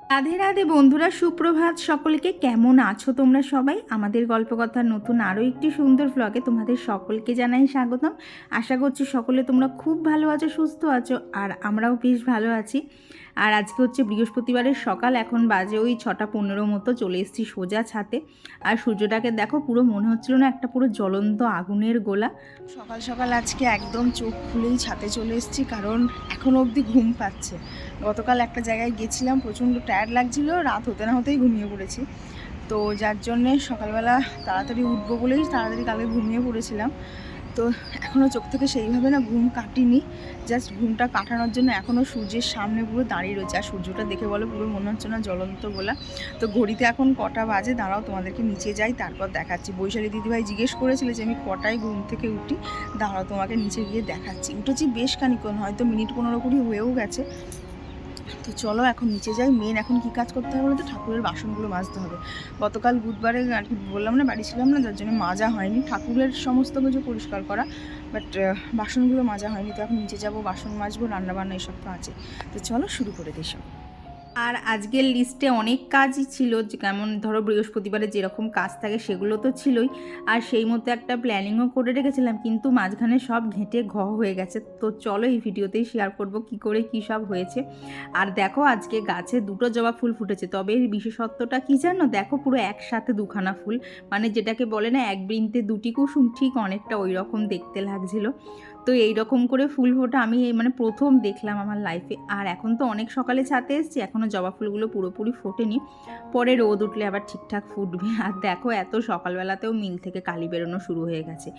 রাধে রাধে বন্ধুরা, সুপ্রভাত সকলকে। কেমন আছো তোমরা সবাই? আমাদের গল্পকথার নতুন আরও একটি সুন্দর ব্লগে তোমাদের সকলকে জানাই স্বাগতম। আশা করছি সকলে তোমরা খুব ভালো আছো, সুস্থ আছো, আর আমরাও বেশ ভালো আছি। আর আজকে হচ্ছে বৃহস্পতিবারের সকাল, এখন বাজে ওই 6:15 মতো। চলে এসেছি সোজা ছাতে। আর সূর্যটাকে দেখো, পুরো মনে হচ্ছিল না একটা পুরো জ্বলন্ত আগুনের গোলা। সকাল সকাল আজকে একদম চোখ খুলেই ছাতে চলে এসেছি, কারণ এখনও অবধি ঘুম পাচ্ছে। গতকাল একটা জায়গায় গেছিলাম, প্রচণ্ড টায়ার্ড লাগছিল, রাত হতে না হতেই ঘুমিয়ে পড়েছি। তো যার জন্যে সকালবেলা তাড়াতাড়ি উঠবো বলেই তাড়াতাড়ি কালকে ঘুমিয়ে পড়েছিলাম। তো এখনও চোখ থেকে সেইভাবে না ঘুম কাটিনি, জাস্ট ঘুমটা কাটানোর জন্য এখনও সূর্যের সামনে পুরো দাঁড়িয়ে রয়েছে। আর সূর্যটা দেখে বলো পুরো মনে হচ্ছে না জ্বলন্ত গোলা। তো ঘড়িতে এখন কটা বাজে দাঁড়াও, তোমাদেরকে নিচে যাই তারপর দেখাচ্ছি। বৈশালী দিদিভাই জিজ্ঞেস করেছিল যে আমি কটায় ঘুম থেকে উঠি, দাঁড়াও তোমাকে নিচে গিয়ে দেখাচ্ছি। উঠেছি বেশ খানিক্ষণ, হয়তো মিনিট 15-20 হয়েও গেছে। তো চলো এখন নিচে যাই। মেন এখন কী কাজ করতে হবে বলতে, ঠাকুরের বাসনগুলো মাজতে হবে। গতকাল বুধবারে আর কি বললাম না, বাড়ি ছিলাম না, যার জন্য মাজা হয়নি। ঠাকুরের সমস্ত কিছু পরিষ্কার করা, বাট বাসনগুলো মাজা হয়নি। তো এখন নিচে যাবো, বাসন মাজবো, রান্নাবান্না এসব তো আছে। তো চলো শুরু করে দিই সব। আর আজকের লিস্টে অনেক কাজই ছিল, যেমন ধরো বৃহস্পতিবারে যেরকম কাজ থাকে সেগুলো তো ছিলই, আর সেই মতো একটা প্ল্যানিংও করে রেখেছিলাম, কিন্তু মাঝখানে সব ঘেঁটে হয়ে গেছে। তো চলো এই ভিডিওতেই শেয়ার করব কি করে কী সব হয়েছে। আর দেখো আজকে গাছে 2টো জবা ফুল ফুটেছে, তবে এর বিশেষত্বটা কী জানো? দেখো পুরো একসাথে 2খানা ফুল, মানে যেটাকে বলে না এক বৃন্তে 2টি কুসুম, ঠিক অনেকটা ওই রকম দেখতে লাগছিল। তো এই রকম করে ফুল ফোটা আমি মানে প্রথম দেখলাম আমার লাইফে। আর এখন তো অনেক সকালে ছাদে এসেছি, এখনও জবা ফুলগুলো পুরোপুরি ফোটেনি, পরে রোদ উঠলে আবার ঠিকঠাক ফুটবে। আর দেখো এত সকালবেলাতেও মিল থেকে কালি বেরোনো শুরু হয়ে গেছে।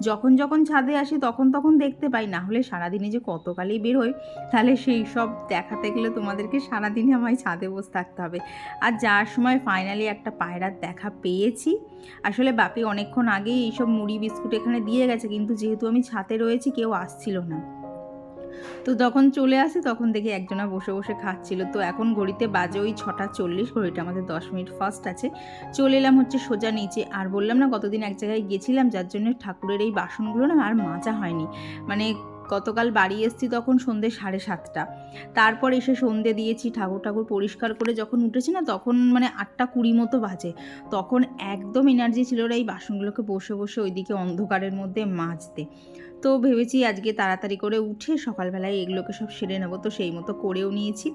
যখন যখন ছাদে আসি তখন তখন দেখতে পাই, না হলে সারাদিনে যে কত কালি বেরোয়, তাহলে সেই সব দেখাতে গেলে তোমাদেরকে সারাদিনে আমায় ছাদে বসে থাকতে হবে। আর যাওয়ার সময় ফাইনালি একটা পায়রার দেখা পেয়েছি। আসলে বাপি অনেকক্ষণ আগেই এইসব মুড়ি বিস্কুট এখানে দিয়ে গেছে, কিন্তু যেহেতু আমি ছাদে রয়েছি কেউ আসছিল না। তো যখন চলে আসে তখন দেখি একজনা বসে বসে খাচ্ছিল। তো এখন ঘড়িতে বাজে ওই 6:40, ঘড়িটা আমাদের 10 মিনিট ফার্স্ট আছে। চলে এলাম হচ্ছে সোজা নিচে। আর বললাম না গতদিন এক জায়গায় গেছিলাম, যার জন্য ঠাকুরের এই বাসনগুলো না আর মাজা হয়নি। মানে গতকাল বাড়ি এসেছি তখন সন্ধ্যে 7:30, তারপর এসে সন্ধ্যে দিয়েছি, ঠাকুর পরিষ্কার করে যখন উঠেছি না তখন মানে 8:20 মতো বাজে। তখন একদম এনার্জি ছিল না এই বাসনগুলোকে বসে বসে ওইদিকে অন্ধকারের মধ্যে মাজতে। তো ভেবেছি আজকে তাড়াতাড়ি করে উঠে সকালবেলায় এগুলোকে সব সেরে নেবো, তো সেই মতো করেও নিয়েছি।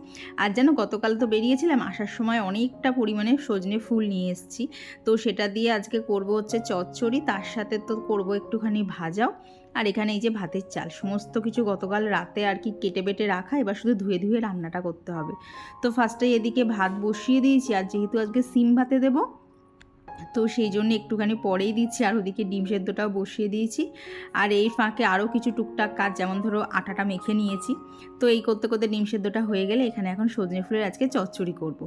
আর যেন গতকাল তো বেরিয়েছিলাম, আসার সময় অনেকটা পরিমাণে সজনে ফুল নিয়ে এসেছি। তো সেটা দিয়ে আজকে করব হচ্ছে চচ্চড়ি, তার সাথে তো করব একটুখানি ভাজাও। আর এখানে এই যে ভাতের চাল সমস্ত কিছু গতকাল রাতে আর কি কেটে বেটে রাখা, এবার শুধু ধুয়ে ধুয়ে রান্নাটা করতে হবে। তো ফার্স্টে এদিকে ভাত বসিয়ে দিয়েছি, আর যেহেতু আজকে সিম ভাতে দেবো তো সেই জন্য একটুখানি পরেই দিচ্ছি। আর ওদিকে ডিম সেদ্ধটাও বসিয়ে দিয়েছি। আর এই ফাঁকে আরও কিছু টুকটাক কাজ, যেমন ধরো আটাটা মেখে নিয়েছি। তো এই করতে করতে ডিম সেদ্ধটা হয়ে গেলে এখানে এখন সজনে ফুলের আজকে চচ্চড়ি করব।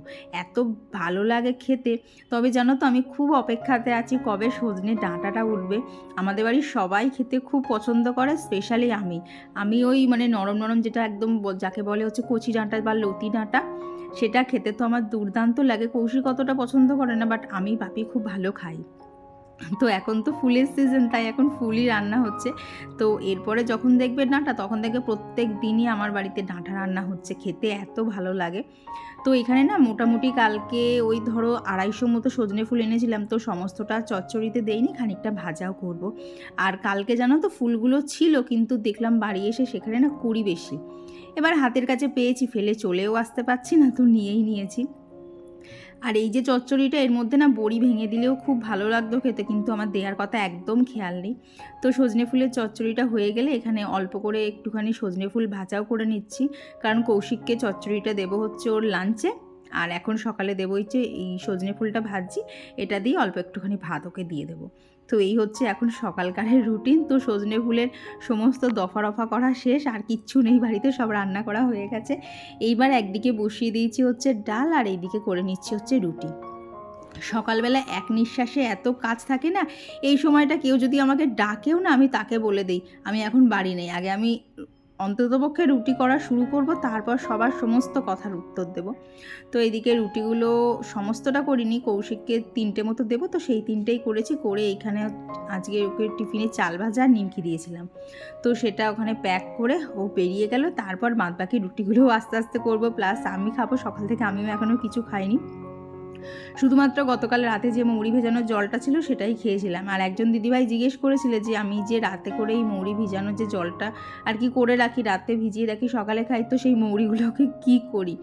এত ভালো লাগে খেতে। তবে জানো তো আমি খুব অপেক্ষাতে আছি কবে সজনে ডাঁটাটা উঠবে। আমাদের বাড়ির সবাই খেতে খুব পছন্দ করে, স্পেশালি আমি ওই মানে নরম নরম যেটা একদম যাকে বলে হচ্ছে কচি ডাঁটা বা লতি ডাঁটা, সেটা খেতে তো আমার দুর্দান্ত লাগে। কৌশিক অতটা পছন্দ করে না, বাট আমি বাপি খুব ভালো খাই। তো এখন তো ফুলের সিজন, তাই এখন ফুলই রান্না হচ্ছে। তো এরপরে যখন দেখবে ডাঁটা, তখন দেখবে প্রত্যেক দিনই আমার বাড়িতে ডাঁটা রান্না হচ্ছে, খেতে এত ভালো লাগে। তো এখানে না মোটামুটি কালকে ওই ধরো 250 মতো সজনে ফুল এনেছিলাম, তো সমস্তটা চচ্চড়িতে দেইনি, খানিকটা ভাজাও করব। আর কালকে জানো তো ফুলগুলো ছিল, কিন্তু দেখলাম বাড়ি এসে সেখানে না কুড়ি বেশি। এবার হাতের কাছে পেয়েছি, ফেলে চলেও আসতে পারছি না, তো নিয়েই নিয়েছি। আর এই যে চচ্চড়িটা, এর মধ্যে না বড়ি ভেঙে দিলেও খুব ভালো লাগতো খেতে, কিন্তু আমার দেওয়ার কথা একদম খেয়াল নেই। তো সজনে ফুলের চচ্চড়িটা হয়ে গেলে এখানে অল্প করে একটুখানি সজনে ফুল ভাজাও করে নিচ্ছি, কারণ কৌশিককে চচ্চড়িটা দেবো হচ্ছে ওর লাঞ্চে। আর এখন সকালে দেবো হচ্ছে এই সজনে ফুলটা ভাজি, এটা দিয়ে অল্প একটুখানি ভাত ওকে দিয়ে দেবো। তো এই হচ্ছে এখন সকালকারের রুটিন। তো সজনে ফুলের সমস্ত দফা রফা করা শেষ, আর কিচ্ছু নেই বাড়িতে, সব রান্না করা হয়ে গেছে। এইবার একদিকে বসিয়ে দিয়েছি হচ্ছে ডাল, আর এইদিকে করে নিচ্ছি হচ্ছে রুটি। সকালবেলা এক নিঃশ্বাসে এত কাজ থাকে না, এই সময়টা কেউ যদি আমাকে ডাকেও না, আমি তাকে বলে দিই আমি এখন বাড়ি নেই, আগে আমি অন্ততপক্ষে রুটি করা শুরু করব, তারপর সবার সমস্ত কথার উত্তর দেব। তো এদিকে রুটিগুলো সমস্তটা করিনি, কৌশিককে 3টে মতো দেবো, তো সেই 3টেই করেছি। করে এইখানে আজকে ওকে টিফিনে চাল ভাজা আর নিমকি দিয়েছিলাম, তো সেটা ওখানে প্যাক করে ও বেরিয়ে গেল। তারপর বাদবাকি রুটিগুলোও আস্তে আস্তে করবো, প্লাস আমি খাবো। সকাল থেকে আমিও এখনও কিছু খাইনি, শুধুমাত্র গতকাল রাতে যে মৌরি ভেজানোর জলটা ছিল সেটাই খেয়েছিলাম। আর একজন দিদিভাই জিজ্ঞেস করেছিলে যে আমি যে রাতে করে এই মৌরি ভিজানোর যে জলটা আর কি করে রাখি, রাতে ভিজিয়ে রাখি সকালে খাই, তো সেই মৌরিগুলোকে কি করি।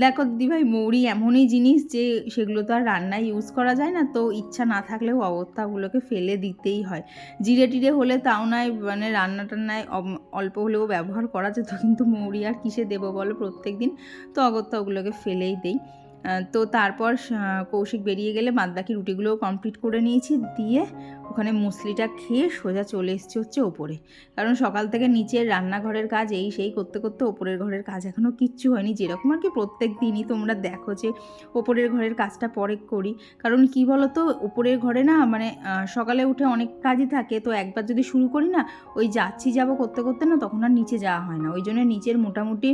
দেখো দিদিভাই, মৌরি এমনই জিনিস যে সেগুলো তো আর রান্নায় ইউজ করা যায় না, তো ইচ্ছা না থাকলেও অগত্যাগুলোকে ফেলে দিতেই হয়। জিরে টিরে হলে তাও নয়, মানে রান্না টান্নায় অল্প হলেও ব্যবহার করা যেত, কিন্তু মৌরি আর কিসে দেবো বলো প্রত্যেক দিন, তো অগত্যাগুলোকে ফেলেই দেই। তো তারপর কৌশিক বেরিয়ে গেলে বাদবাকি রুটিগুলোও কমপ্লিট করে নিয়েছি, দিয়ে ওখানে মুসলিটা খেয়ে সোজা চলে এসেছি হচ্ছে ওপরে। কারণ সকাল থেকে নিচের রান্নাঘরের কাজ এই সেই করতে করতে ওপরের ঘরের কাজ এখনও কিচ্ছু হয়নি, যেরকম আর কি প্রত্যেক দিনই তোমরা দেখো যে ওপরের ঘরের কাজটা পরে করি। কারণ কি বলো তো, ওপরের ঘরে না মানে সকালে উঠে অনেক কাজই থাকে, তো একবার যদি শুরু করি না, ওই যাচ্ছি যাবো করতে করতে না তখন আর নিচে যাওয়া হয় না। ওই জন্য নিচের মোটামুটি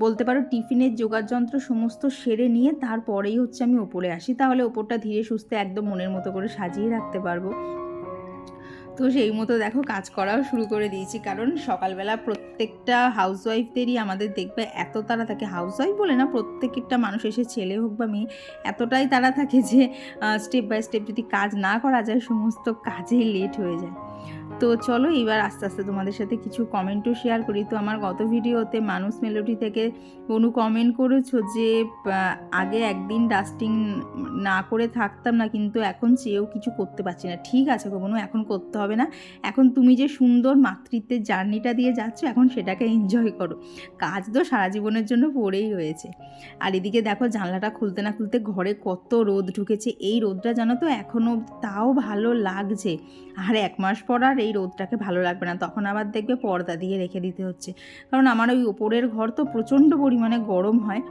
বলতে পারো টিফিনের যোগাযন্ত্র সমস্ত সেরে নিয়ে তারপরেই হচ্ছে আমি ওপরে আসি, তাহলে ওপরটা ধীরে সুস্থে একদম মনের মতো করে সাজিয়ে রাখতে পারবো। তো সেই মতো দেখো কাজ করাও শুরু করে দিয়েছি, কারণ সকালবেলা প্রত্যেকটা হাউসওয়াইফদেরই আমাদের দেখবে এত তাড়া থাকে, হাউসওয়াইফ বলে না, প্রত্যেকটা মানুষ, এসে ছেলে হোক বা মেয়ে, এতটাই তাড়া থাকে যে স্টেপ বাই স্টেপ যদি কাজ না করা যায় সমস্ত কাজেই লেট হয়ে যায়। তো চলো এবার আস্তে আস্তে তোমাদের সাথে কিছু কমেন্টও শেয়ার করি। তো আমার গত ভিডিওতে মানুষ মেলোডি থেকে বনু কমেন্ট করেছো যে আগে একদিন ডাস্টিং না করে থাকতাম না, কিন্তু এখন চেয়েও কিছু করতে পারছি না। ঠিক আছে গো বনু, এখন করতে হবে না, এখন তুমি যে সুন্দর মাতৃত্বের জার্নিটা দিয়ে যাচ্ছ এখন সেটাকে এনজয় করো, কাজ তো সারা জীবনের জন্য পড়েই রয়েছে। আর এদিকে দেখো জানলাটা খুলতে না খুলতে ঘরে কত রোদ ঢুকেছে, এই রোদটা জানো তো এখনও তাও ভালো লাগছে, আর 1 মাস পর আর এই রোদটাকে ভালো লাগবে না, তখন আবার দেখবে পর্দা দিয়ে রেখে দিতে হচ্ছে। কারণ আমার ওই ওপরের ঘর তো প্রচণ্ড পরিমাণে গরম হয়,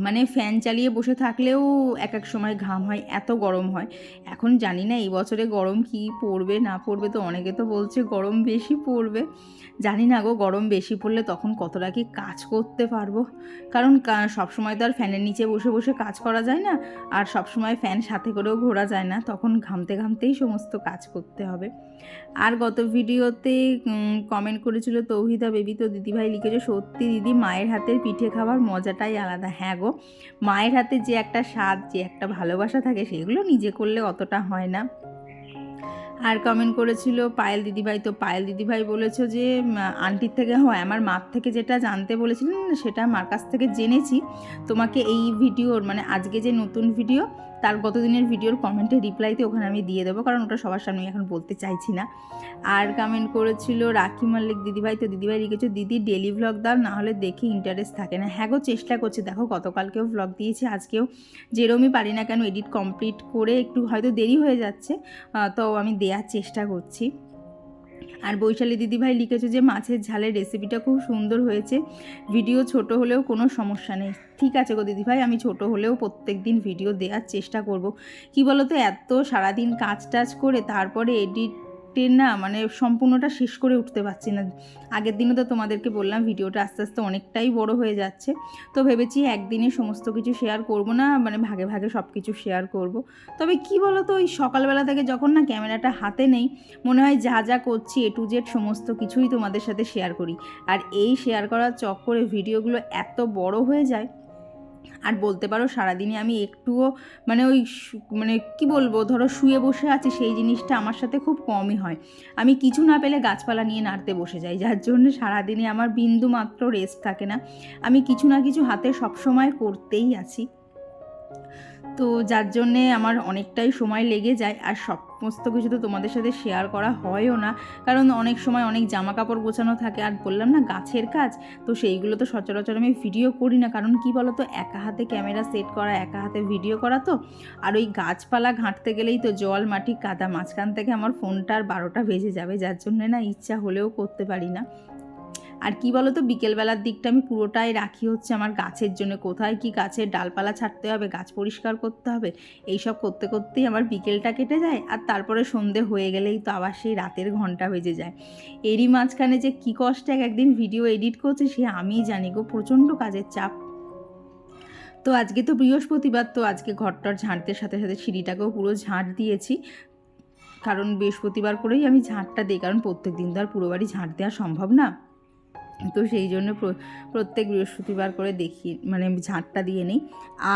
মানে ফ্যান চালিয়ে বসে থাকলেও এক এক সময় ঘাম হয়, এত গরম হয়। এখন জানি না এই বছরে গরম কি পড়বে না পড়বে, তো অনেকে তো বলছে গরম বেশি পড়বে। জানি না গো, গরম বেশি পড়লে তখন কতটা কি কাজ করতে পারবো, কারণ সবসময় তো আর ফ্যানের নিচে বসে বসে কাজ করা যায় না, আর সবসময় ফ্যান সাথে করেও ঘোরা যায় না, তখন ঘামতে ঘামতেই সমস্ত কাজ করতে হবে। আর গত ভিডিওতে কমেন্ট করেছিল তৌহিদা বেবি, তো দিদিভাই লিখেছে সত্যি দিদি মায়ের হাতের পিঠে খাওয়ার মজাটাই আলাদা। হ্যাঁ গো, মায়ের হাতে যে একটা স্বাদ, যে একটা ভালোবাসা থাকে, সেগুলো নিজে করলে অতটা হয় না। আর কমেন্ট করেছিল পায়েল দিদিভাই, তো পায়েল দিদিভাই বলেছো যে আন্টির থেকে হয়, আমার মার থেকে যেটা জানতে বলেছিলেন সেটা মার কাছ থেকে জেনেছি, তোমাকে এই ভিডিওর মানে আজকে যে নতুন ভিডিও তার গতদিনের ভিডিওর কমেন্টে রিপ্লাইতে ওখানে আমি দিয়ে দেবো, কারণ ওটা সবার সামনে এখন বলতে চাইছি না। আর কমেন্ট করেছিল রাখি মাল্লিক দিদিভাই, তো দিদিভাই লিখেছো দিদি ডেলি ভ্লগ দাও, না হলে দেখে ইন্টারেস্ট থাকে না। হ্যাঁ গো, চেষ্টা করছি, দেখো গতকালকেও ভ্লগ দিয়েছি, আজকেও যেরমই পারি না কেন এডিট কমপ্লিট করে একটু হয়তো দেরি হয়ে যাচ্ছে, তো আমি দেওয়ার চেষ্টা করছি। আর বৈশালী দিদিভাই লিখেছে যে মাছের ঝালের রেসিপিটা খুব সুন্দর হয়েছে, ভিডিও ছোট হলেও কোনো সমস্যা নেই। ঠিক আছে গো দিদিভাই, আমি ছোট হলেও প্রত্যেক দিন ভিডিও দেওয়ার চেষ্টা করব। কি বলো তো, এত সারাদিন কাজ টাজ করে তারপরে না মানে সম্পূর্ণটা শেষ করে উঠতে পারছি না। আগের দিনও তো তোমাদেরকে বললাম ভিডিওটা আস্তে আস্তে অনেকটাই বড় হয়ে যাচ্ছে, তো ভেবেছি একদিনে সমস্ত কিছু শেয়ার করব না, মানে ভাগে ভাগে সব কিছু শেয়ার করব। তবে কি বলো তো, ওই সকালবেলা থেকে যখন না ক্যামেরাটা হাতে নেই, মনে হয় যা যা করছি A to Z সমস্ত কিছুই তোমাদের সাথে শেয়ার করি, আর এই শেয়ার করার চক্করে ভিডিওগুলো এত বড় হয়ে যায়। আর বলতে পারো সারাদিনে আমি একটুও মানে ওই মানে কি বলবো, ধরো শুয়ে বসে আছি সেই জিনিসটা আমার সাথে খুব কমই হয়, আমি কিছু না পেলে গাছপালা নিয়ে নাড়তে বসে যাই, যার জন্য সারাদিনে আমার বিন্দু মাত্র রেস্ট থাকে না, আমি কিছু না কিছু হাতে সবসময় করতেই আছি। তো যার জন্যে আমার অনেকটাই সময় লেগে যায়, আর সমস্ত কিছু তো তোমাদের সাথে শেয়ার করা হয়ও না, কারণ অনেক সময় অনেক জামা কাপড় গোছানো থাকে, আর বললাম না গাছের কাজ, তো সেইগুলো তো সচরাচর আমি ভিডিও করি না, কারণ কি বলো তো একা হাতে ক্যামেরা সেট করা, একা হাতে ভিডিও করা, তো আর ওই গাছপালা ঘাঁটতে গেলেই তো জল মাটি কাদা, মাঝখান থেকে আমার ফোনটার 12টা বেজে যাবে, যার জন্যে না ইচ্ছা হলেও করতে পারি না। আর কি বলো তো, বিকেলবেলার দিকটা আমি পুরোটাই রাখি হচ্ছে আমার গাছের জন্য, কোথায় কি গাছের ডালপালা ছাড়তে হবে, গাছ পরিষ্কার করতে হবে, এইসব করতে করতেই আমার বিকেলটা কেটে যায়। আর তারপরে সন্ধে হয়ে গেলেই তো আবার সেই রাতের ঘন্টা বেজে যায়। এরই মাঝখানে যে কী কষ্টে একদিন ভিডিও এডিট করছে সে আমিই জানি গো, প্রচণ্ড কাজের চাপ। তো আজকে তো বৃহস্পতিবার, তো আজকে ঘরটার ঝাঁটতে সাথে সাথে সিঁড়িটাকেও পুরো ঝাঁট দিয়েছি, কারণ বৃহস্পতিবার করেই আমি ঝাঁটটা দিই, কারণ প্রত্যেক দিন তো আর পুরো বাড়ি ঝাঁট দেওয়া সম্ভব না। তো সেই জন্য প্রত্যেক বৃহস্পতিবার করে দেখি, মানে ঝাঁটটা দিয়ে নিই।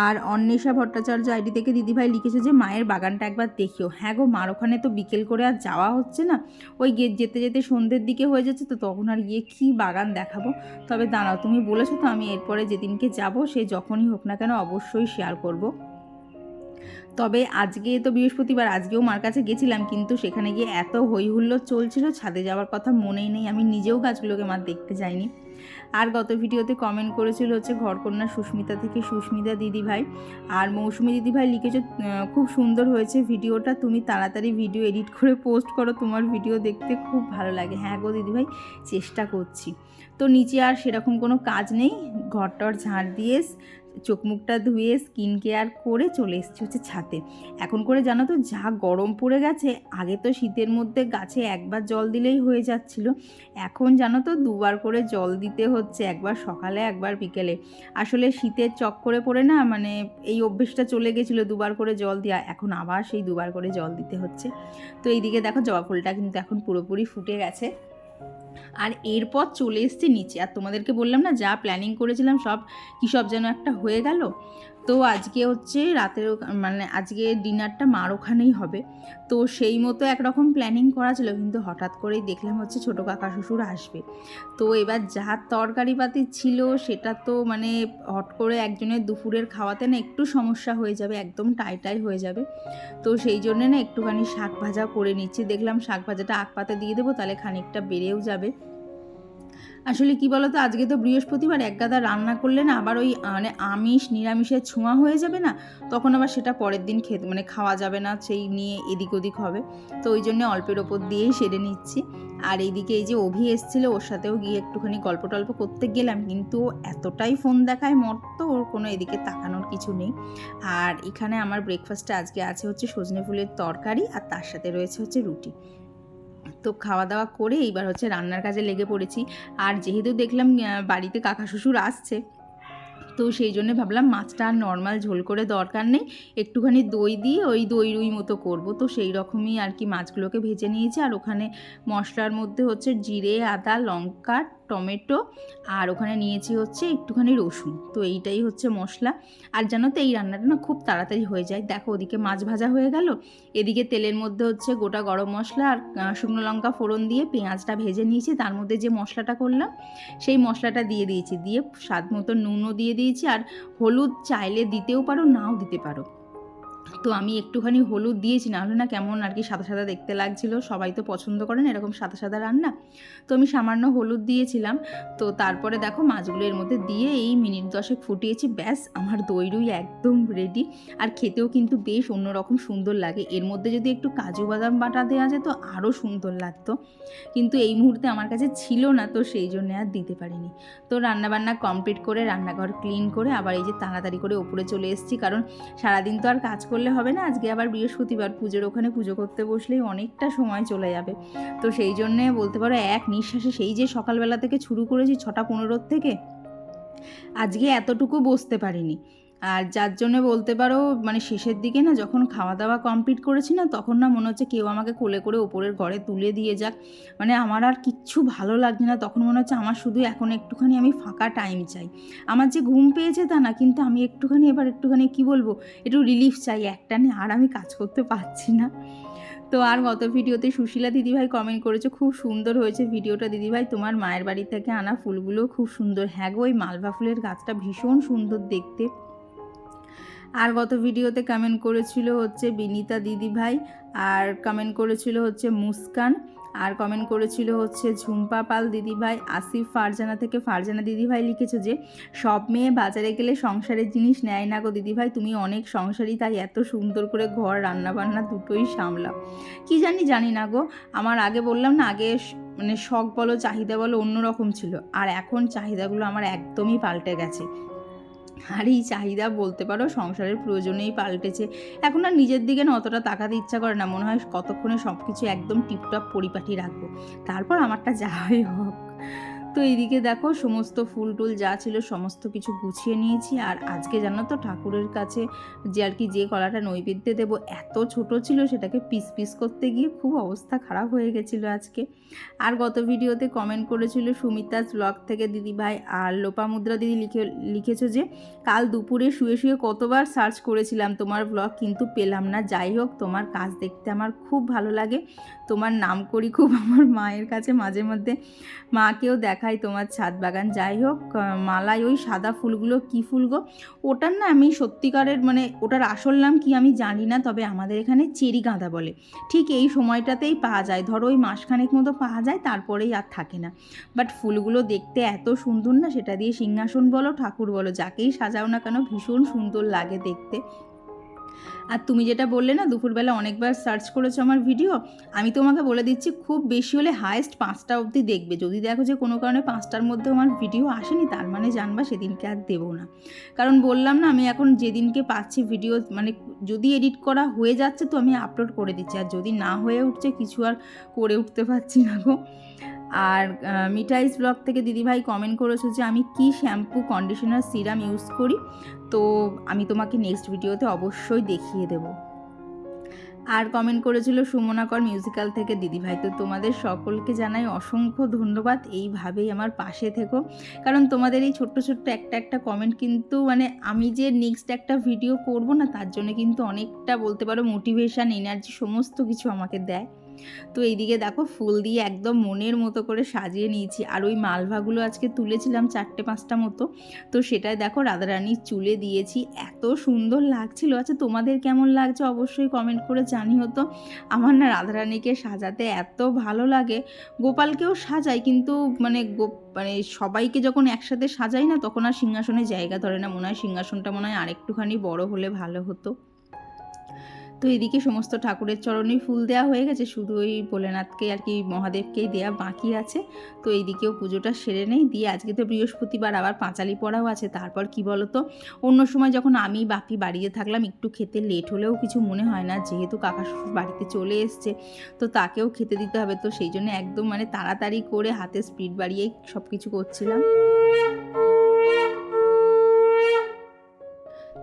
আর অন্বেষা ভট্টাচার্য আইডি থেকে দিদিভাই লিখেছে যে মায়ের বাগানটা একবার দেখিও। হ্যাঁ গো, মার ওখানে তো বিকেল করে আর যাওয়া হচ্ছে না, ওই যেতে যেতে সন্ধ্যের দিকে হয়ে যাচ্ছে, তো তখন আর গিয়ে কী বাগান দেখাবো। তবে দাঁড়াও, তুমি বলেছো তো, আমি এরপরে যেদিনকে যাব সে যখনই হোক না কেন অবশ্যই শেয়ার করব। তবে আজকে তো বৃহস্পতিবার, আজকেও মার কাছে গেছিলাম, কিন্তু সেখানে গিয়ে এত হই হুল্লোড় চলছিল, ছাদে যাওয়ার কথা মনেই নেই, আমি নিজেও গাছগুলোকে মার দেখতে যাইনি। আর গত ভিডিওতে কমেন্ট করেছিল হচ্ছে ঘরকন্যা সুস্মিতা থেকে সুস্মিতা দিদিভাই, আর মৌসুমি দিদিভাই লিখেছে খুব সুন্দর হয়েছে ভিডিওটা, তুমি তাড়াতাড়ি ভিডিও এডিট করে পোস্ট করো, তোমার ভিডিও দেখতে খুব ভালো লাগে। হ্যাঁ গো দিদিভাই, চেষ্টা করছি। তো নিচে আর সেরকম কোনো কাজ নেই, ঘরটর ঝাড় দিয়ে চোখ মুখটা ধুয়ে স্কিন কেয়ার করে চলে এসেছি হচ্ছে ছাদে। এখন করে জানো তো যা গরম পড়ে গেছে, আগে তো শীতের মধ্যে গাছে একবার জল দিলেই হয়ে যাচ্ছিল, এখন জানো তো দুবার করে জল দিতে হচ্ছে, একবার সকালে একবার বিকেলে। আসলে শীতের চক্করে পড়ে না, মানে এই অভ্যেসটা চলে গেছিলো দুবার করে জল দেওয়া, এখন আবার সেই দুবার করে জল দিতে হচ্ছে। তো এইদিকে দেখো জবা ফুলটা কিন্তু এখন পুরোপুরি ফুটে গেছে। আর এরপর চলে এসেছি নিচে, আর তোমাদেরকে বললাম না যা প্ল্যানিং করেছিলাম সব কী সব যেন একটা হয়ে গেল। তো আজকে হচ্ছে রাতের, মানে আজকে ডিনারটা মার ওখানেই হবে, তো সেই মতো একরকম প্ল্যানিং করা ছিল, কিন্তু হঠাৎ করেই দেখলাম হচ্ছে ছোটো কাকা শ্বশুর আসবে। তো এবার যা তরকারিপাতি ছিল সেটা তো মানে হট করে একজনের দুপুরের খাওয়াতে না একটু সমস্যা হয়ে যাবে, একদম টাই হয়ে যাবে। তো সেই জন্যে না একটুখানি শাক ভাজা করে নিচ্ছি, দেখলাম শাক ভাজাটা আগ পাতে দিয়ে দেবো, তাহলে খানিকটা বেড়েও যাবে। আসলে কি বলতো, আজকে তো বৃহস্পতিবার, এক গাদা রান্না করলে না আবার ওই মানে আমিষ নিরামিষের ছোঁয়া হয়ে যাবে না, তখন আবার সেটা পরের দিন খেতে মানে খাওয়া যাবে না, সেই নিয়ে এদিক ওদিক হবে। তো ওই জন্য অল্পের ওপর দিয়েই সেরে নিচ্ছি। আর এইদিকে এই যে অভি এসেছিলো, ওর সাথেও গিয়ে একটুখানি গল্প টল্প করতে গেলাম, কিন্তু এতটাই ফোন দেখায় মর্ত, ওর কোনো এদিকে তাকানোর কিছু নেই। আর এখানে আমার ব্রেকফাস্টে আজকে আছে হচ্ছে সজনে ফুলের তরকারি, আর তার সাথে রয়েছে হচ্ছে রুটি। তো খাওয়া দাওয়া করে এইবার হচ্ছে রান্নার কাজে লেগে পড়েছি। আর যেহেতু দেখলাম বাড়িতে কাকা শ্বশুর আসছে, তো সেই জন্য ভাবলাম মাছটা আর নর্মাল ঝোল করে দরকার নেই, একটুখানি দই দিয়ে ওই দই রুই মতো করব। তো সেই রকমই আর কি মাছগুলোকে ভেজে নিয়েছি। আর ওখানে মশলার মধ্যে হচ্ছে জিরে, আদা, লঙ্কা, টমেটো, আর ওখানে নিয়েছি হচ্ছে একটুখানি রসুন। তো এইটাই হচ্ছে মশলা। আর জানো তো এই রান্নাটা না খুব তাড়াতাড়ি হয়ে যায়। দেখো ওদিকে মাছ ভাজা হয়ে গেল, এদিকে তেলের মধ্যে হচ্ছে গোটা গরম মশলা আর শুকনো লঙ্কা ফোড়ন দিয়ে পেঁয়াজটা ভেজে নিয়েছি, তার মধ্যে যে মশলাটা করলাম সেই মশলাটা দিয়ে দিয়েছি, দিয়ে স্বাদ মতো নুনও দিয়ে দিয়েছি। আর হলুদ চাইলে দিতেও পারো, নাও দিতে পারো। তো আমি একটুখানি হলুদ দিয়েছি, না হলে না কেমন আর কি সাদা সাদা দেখতে লাগছিল, সবাই তো পছন্দ করেন এরকম সাদা সাদা রান্না, তো আমি সামান্য হলুদ দিয়েছিলাম। তো তারপরে দেখো মাছগুলো এর মধ্যে দিয়ে এই মিনিট 10 ফুটিয়েছি, ব্যাস আমার দই রুই একদম রেডি। আর খেতেও কিন্তু বেশ অন্যরকম সুন্দর লাগে, এর মধ্যে যদি একটু কাজু বাদাম বাটা দেওয়া যেত আরও সুন্দর লাগতো, কিন্তু এই মুহূর্তে আমার কাছে ছিল না, তো সেই জন্য আর দিতে পারিনি। তো রান্নাবান্না কমপ্লিট করে রান্নাঘর ক্লিন করে আবার এই যে তাড়াতাড়ি করে ওপরে চলে এসেছি, কারণ সারাদিন তো আর কাজ করলে হবে না, আজকে আবার বৃহস্পতিবার, পুজোর ওখানে পুজো করতে বসলেই অনেকটা সময় চলে যাবে। তো সেই জন্যে বলতে পারো এক নিঃশ্বাসে সেই যে সকালবেলা থেকে শুরু করেছি 6:15 থেকে, আজকে এতটুকু বসতে পারিনি। আর যার জন্য বলতে পারো মানে শেষের দিকে না যখন খাওয়া দাওয়া কমপ্লিট করেছি না, তখন না মনে হচ্ছে কেউ আমাকে কোলে করে ওপরের ঘরে তুলে দিয়ে যাক, মানে আমার আর কিচ্ছু ভালো লাগছে না। তখন মনে হচ্ছে আমার শুধু এখন একটুখানি আমি ফাঁকা টাইম চাই। আমার যে ঘুম পেয়েছে তা না, কিন্তু আমি একটুখানি এবার একটুখানি কি বলবো, একটু রিলিফ চাই একটানে, আর আমি কাজ করতে পারছি না। তো আর গত ভিডিওতে সুশীলা দিদিভাই কমেন্ট করেছে খুব সুন্দর হয়েছে ভিডিওটা দিদিভাই, তোমার মায়ের বাড়ি থেকে আনা ফুলগুলো খুব সুন্দর। হ্যাঁ গো, ওই মালভা ফুলের গাছটা ভীষণ সুন্দর দেখতে। আর গত ভিডিওতে কমেন্ট করেছিল হচ্ছে বিনীতা দিদিভাই, আর কমেন্ট করেছিল হচ্ছে মুস্কান, আর কমেন্ট করেছিল হচ্ছে ঝুম্পা পাল দিদিভাই। আসিফ ফারজানা থেকে ফারজানা দিদিভাই লিখেছে যে সব মেয়ে বাজারে গেলে সংসারের জিনিস নেয় না গো দিদিভাই, তুমি অনেক সংসারী, তাই এত সুন্দর করে ঘর রান্নাবান্না দুটোই সামলাও। কি জানি না গো, আমার আগে বললাম না, আগে মানে শখ বলো চাহিদা বলো অন্যরকম ছিল, আর এখন চাহিদাগুলো আমার একদমই পাল্টে গেছে। আর এই চাহিদা বলতে পারো সংসারের প্রয়োজনেই পাল্টেছে। এখন আর নিজের দিকে না অতটা তাকাতে ইচ্ছা করে না, মনে হয় কতক্ষণে সব কিছু একদম টিপটপ পরিপাটি রাখবো, তারপর আমারটা যাই হোক। তো এইদিকে দেখো সমস্ত ফুল টুল যা ছিল সমস্ত কিছু গুছিয়ে নিয়েছি। আর আজকে জানো তো ঠাকুরের কাছে যে আর কি যে কলাটা নৈবেদ্যে দেবো এত ছোট ছিল, সেটাকে পিস পিস করতে গিয়ে খুব অবস্থা খারাপ হয়ে গেছিলো আজকে। আর গত ভিডিওতে কমেন্ট করেছিল সুমিতাস ব্লগ থেকে দিদিভাই, আর লোপামুদ্রা দিদি লিখেছো যে কাল দুপুরে শুয়ে শুয়ে কতবার সার্চ করেছিলাম তোমার ব্লগ কিন্তু পেলাম না। যাই হোক, তোমার কাজ দেখতে আমার খুব ভালো লাগে, তোমার নাম করি খুব আমার মায়ের কাছে, মাঝে মধ্যে মাকেও দেখাই তোমার ছাদ বাগান। যাই হোক, মালায় ওই সাদা ফুলগুলো কী ফুল গো? ওটার না আমি সত্যিকারের মানে ওটার আসল নাম কি আমি জানি না, তবে আমাদের এখানে চেরি গাঁদা বলে। ঠিক এই সময়টাতেই পাওয়া যায়, ধরো ওই মাসখানেক মতো পাওয়া যায়, তারপরেই আর থাকে না। বাট ফুলগুলো দেখতে এত সুন্দর না, সেটা দিয়ে সিংহাসন বলো ঠাকুর বলো যাকেই সাজাও না কেন ভীষণ সুন্দর লাগে দেখতে। আর তুমি যেটা বললে না দুপুরবেলা অনেকবার সার্চ করেছো আমার ভিডিও, আমি তোমাকে বলে দিচ্ছি খুব বেশি হলে হায়েস্ট 5টা অবধি দেখবে। যদি দেখো যে কোনো কারণে 5টার মধ্যে আমার ভিডিও আসেনি, তার মানে জানবা সেদিনকে আর দেবো না। কারণ বললাম না, আমি এখন যেদিনকে পাচ্ছি ভিডিও মানে যদি এডিট করা হয়ে যাচ্ছে তো আমি আপলোড করে দিচ্ছি, আর যদি না হয়ে উঠছে কিছু আর করে উঠতে পারছি না গো। আর মিঠাইস ব্লগ থেকে দিদিভাই কমেন্ট করেছো যে আমি কি শ্যাম্পু কন্ডিশনার সিরাম ইউজ করি, তো আমি তোমাকে নেক্সট ভিডিওতে অবশ্যই দেখিয়ে দেব। আর কমেন্ট করেছিল সুমনাকর মিউজিক্যাল থেকে দিদিভাই। তো তোমাদের সকলকে জানাই অসংখ্য ধন্যবাদ, এইভাবেই আমার পাশে থেকো, কারণ তোমাদের এই ছোট্ট ছোট্ট একটা কমেন্ট কিন্তু মানে আমি যে নেক্সট একটা ভিডিও করব না তার জন্য কিন্তু অনেকটা বলতে পারো মোটিভেশান এনার্জি সমস্ত কিছু আমাকে দেয়। তো এইদিকে দেখো ফুল দিয়ে একদম মনের মতো করে সাজিয়ে নিয়েছি। আর ওই মালভাগুলো আজকে তুলেছিলাম 4-5টা মতো, তো সেটাই দেখো রাধারানীর চুলে দিয়েছি, এত সুন্দর লাগছিল। আচ্ছা তোমাদের কেমন লাগছে অবশ্যই কমেন্ট করে জানিও তো। আমার না রাধারানীকে সাজাতে এত ভালো লাগে, গোপালকেও সাজাই কিন্তু মানে মানে সবাইকে যখন একসাথে সাজাই না তখন আর সিংহাসনে জায়গা ধরে না, মনে হয় সিংহাসনটা মনে হয় আরেকটুখানি বড় হলে ভালো হতো। তো এদিকে সমস্ত ঠাকুরের চরণেই ফুল দেওয়া হয়ে গেছে, শুধু ওই ভোলেনাথকে আর কি মহাদেবকেই দেয়া বাকি আছে। তো এইদিকেও পুজোটা সেরে নেই, দিয়ে আজকে তো বৃহস্পতিবার আবার পাঁচালি পড়াও আছে। তারপর কি বলো তো, অন্য সময় যখন আমি বাপি বাড়িতে থাকলাম একটু খেতে লেট হলেও কিছু মনে হয় না, যেহেতু কাকা শ্বশুর বাড়িতে চলে এসছে তো তাকেও খেতে দিতে হবে, তো সেই জন্য একদম মানে তাড়াতাড়ি করে হাতে স্পিড বাড়িয়েই সব কিছু করছিলাম।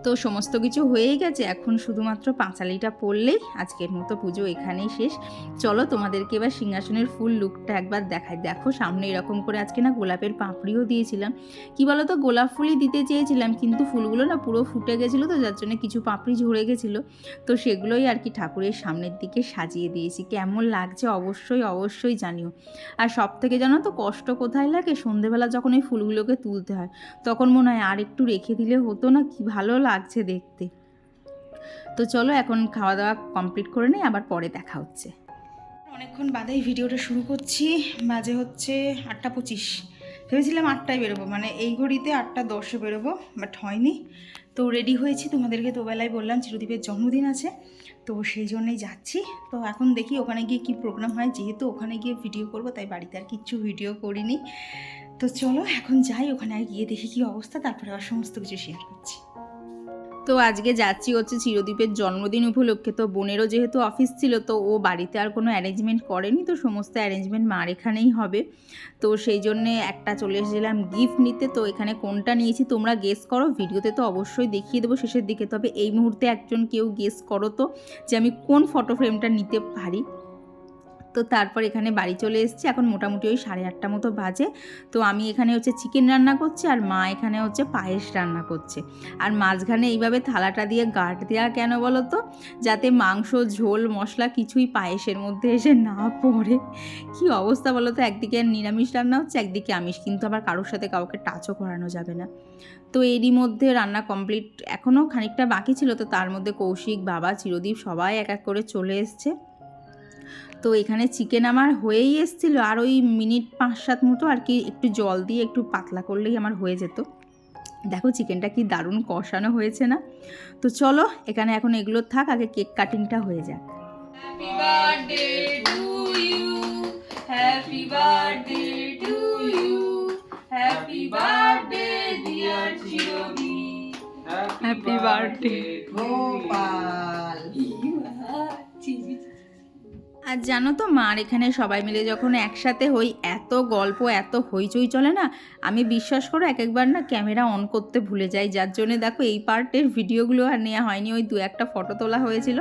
তো সমস্ত কিছু হয়েই গেছে, এখন শুধুমাত্র পাঁচালিটা পড়লেই আজকের মতো পুজো এখানেই শেষ। চলো তোমাদেরকে এবার সিংহাসনের ফুল লুকটা একবার দেখাই। দেখো সামনে এরকম করে আজকে না গোলাপের পাপড়িও দিয়েছিলাম। কি বলো তো, গোলাপ ফুলই দিতে চেয়েছিলাম কিন্তু ফুলগুলো না পুরো ফুটে গেছিলো, তো যার জন্য কিছু পাপড়ি ঝরে গেছিলো, তো সেগুলোই আর কি ঠাকুরের সামনের দিকে সাজিয়ে দিয়েছি। কেমন লাগছে অবশ্যই জানিও। আর সব থেকে জানো তো কষ্ট কোথায় লাগে, সন্ধেবেলা যখন এই ফুলগুলোকে তুলতে হয় তখন মনে হয় আর একটু রেখে দিলে হতো না, কি ভালো লাগছে দেখতে। তো চলো এখন খাওয়া দাওয়া কমপ্লিট করে নিই, আবার পরে দেখা হচ্ছে। অনেকক্ষণ বাদেই ভিডিওটা শুরু করছি, বাজে হচ্ছে 8টা 25। ভেবেছিলাম 8টায় বেরোবো, মানে এই ঘড়িতে 8টা 10-এ বেরোবো, বাট হয়নি। তো রেডি হয়েছি, তোমাদেরকে তোবেলায় বললাম চিরদীপের জন্মদিন আছে, তো সেই জন্যই যাচ্ছি। তো এখন দেখি ওখানে গিয়ে কী প্রোগ্রাম হয়, যেহেতু ওখানে গিয়ে ভিডিও করব তাই বাড়িতে আর কিচ্ছু ভিডিও করিনি। তো চলো এখন যাই, ওখানে আর গিয়ে দেখি কী অবস্থা, তারপরে আর সমস্ত কিছু শেয়ার করছি। তো আজকে যাচ্ছি হচ্ছে চিরদীপের জন্মদিন উপলক্ষে। তো বোনেরও যেহেতু অফিস ছিল তো ও বাড়িতে আর কোনো অ্যারেঞ্জমেন্ট করেনি, তো সমস্ত অ্যারেঞ্জমেন্ট মার এখানেই হবে। তো সেই জন্যে একটা চলে এসেছিলাম গিফট নিতে। তো এখানে কোনটা নিয়েছি তোমরা গেস করো, ভিডিওতে তো অবশ্যই দেখিয়ে দেবো শেষের দিকে, তবে এই মুহূর্তে একজন কেউ গেস করো তো যে আমি কোন ফটো ফ্রেমটা নিতে পারি। তো তারপর এখানে বাড়ি চলে এসেছি, এখন মোটামুটি ওই 8:30 মতো বাজে। তো আমি এখানে হচ্ছে চিকেন রান্না করছি আর মা এখানে হচ্ছে পায়েস রান্না করছে। আর মাঝখানে এইভাবে থালাটা দিয়ে গার্ড দেওয়া কেন বলো তো, যাতে মাংস ঝোল মশলা কিছুই পায়েসের মধ্যে এসে না পড়ে। কি অবস্থা বলো তো, একদিকে নিরামিষ রান্না হচ্ছে, একদিকে আমিষ, কিন্তু আবার কারোর সাথে কাউকে টাচও করানো যাবে না। তো এরই মধ্যে রান্না কমপ্লিট, এখনও খানিকটা বাকি ছিল। তো তার মধ্যে কৌশিক, বাবা, চিরদীপ সবাই এক এক করে চলে এসছে। তো এখানে চিকেন আমার হয়েই এসেছিলো, আর ওই মিনিট 5-7 মতো আর কি, একটু জল দিয়ে একটু পাতলা করলেই আমার হয়ে যেত। দেখো চিকেনটা কি দারুণ কষানো হয়েছে না। তো চলো এখানে এখন এগুলো থাক, আগে কেক কাটিংটা হয়ে যাক। Happy birthday to you, happy birthday to you, happy birthday dear Chirodip, happy birthday Gopal. আর জানো তো মার এখানে সবাই মিলে যখন একসাথে হই, এত গল্প এত হইচই চলে না, আমি বিশ্বাস করো এক একবার না ক্যামেরা অন করতে ভুলে যাই। যার জন্য দেখো এই পার্টের ভিডিওগুলো আর নেওয়া হয়নি, ওই 2-1টা ফটো তোলা হয়েছিল,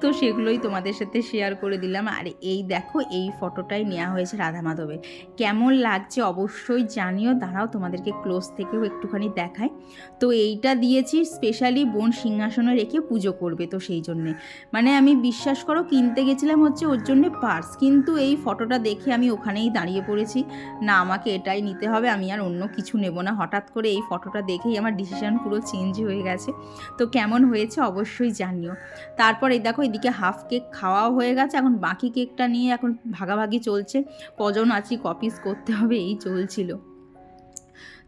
তো সেগুলোই তোমাদের সাথে শেয়ার করে দিলাম। আর এই দেখো এই ফটোটাই নেওয়া হয়েছে রাধা মাধবের, কেমন লাগছে অবশ্যই জানিও। দাঁড়াও তোমাদেরকে ক্লোজ থেকেও একটুখানি দেখাই। তো এইটা দিয়েছি স্পেশালি বোন সিংহাসনে রেখে পুজো করবে, তো সেই জন্যে মানে আমি বিশ্বাস করো কিনতে গেছিলাম হচ্ছে ওর জন্যে পার্স, কিন্তু এই ফটোটা দেখে আমি ওখানেই দাঁড়িয়ে পড়েছি, না আমাকে এটাই নিতে হবে, আমি আর অন্য কিছু নেব না। হঠাৎ করে এই ফটোটা দেখেই আমার ডিসিশন পুরো চেঞ্জ হয়ে গেছে। তো কেমন হয়েছে অবশ্যই জানিও। তারপর এই দেখো এদিকে হাফ কেক খাওয়াও হয়ে গেছে, এখন বাকি কেকটা নিয়ে এখন ভাগাভাগি চলছে, কজন আছি কপিস করতে হবে এই চলছিল।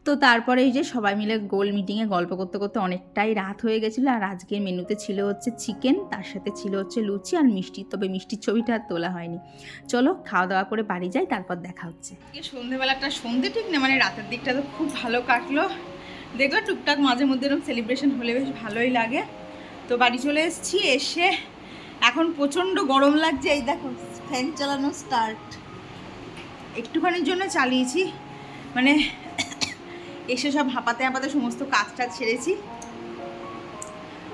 তো তারপরে এই যে সবাই মিলে গোল মিটিংয়ে গল্প করতে করতে অনেকটাই রাত হয়ে গেছিলো। আর আজকের মেনুতে ছিল হচ্ছে চিকেন, তার সাথে ছিল হচ্ছে লুচি আর মিষ্টি, তবে মিষ্টির ছবিটা আর তোলা হয়নি। চলো খাওয়া দাওয়া করে বাড়ি যাই, তারপর দেখা হচ্ছে। সন্ধ্যেবেলাটা, সন্ধ্যে ঠিক না মানে রাতের দিকটা তো খুব ভালো কাটলো। দেখো টুকটাক মাঝে মধ্যে এরকম সেলিব্রেশন হলে বেশ ভালোই লাগে। তো বাড়ি চলে এসেছি, এসে এখন প্রচণ্ড গরম লাগছে। এই দেখো ফ্যান চালানো স্টার্ট একটুখানির জন্য চালিয়েছি, মানে এসে সব হাঁপাতে হাঁপাতে সমস্ত কাজটা ছেড়েছি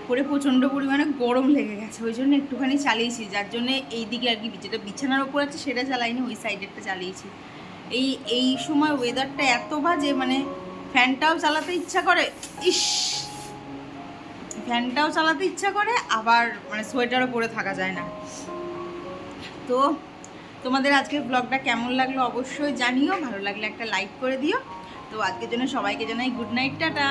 করে প্রচণ্ড পরিমাণে গরম লেগে গেছে, ওই জন্য একটুখানি চালিয়েছি। যার জন্যে এই দিকে আর কি যেটা বিছানার ওপর আছে সেটা চালাইনি, ওই সাইডেরটা চালিয়েছি। এই সময় ওয়েদারটা এত বাজে, মানে ফ্যানটাও চালাতে ইচ্ছা করে, ফ্যানটাও চালাতে ইচ্ছা করে, আবার মানে সোয়েটারও পরে থাকা যায় না। তো তোমাদের আজকের ব্লগটা কেমন লাগলো অবশ্যই জানিও, ভালো লাগলে একটা লাইক করে দিও। তো আজকের জন্য সবাইকে জানাই গুড নাইট, টাটা।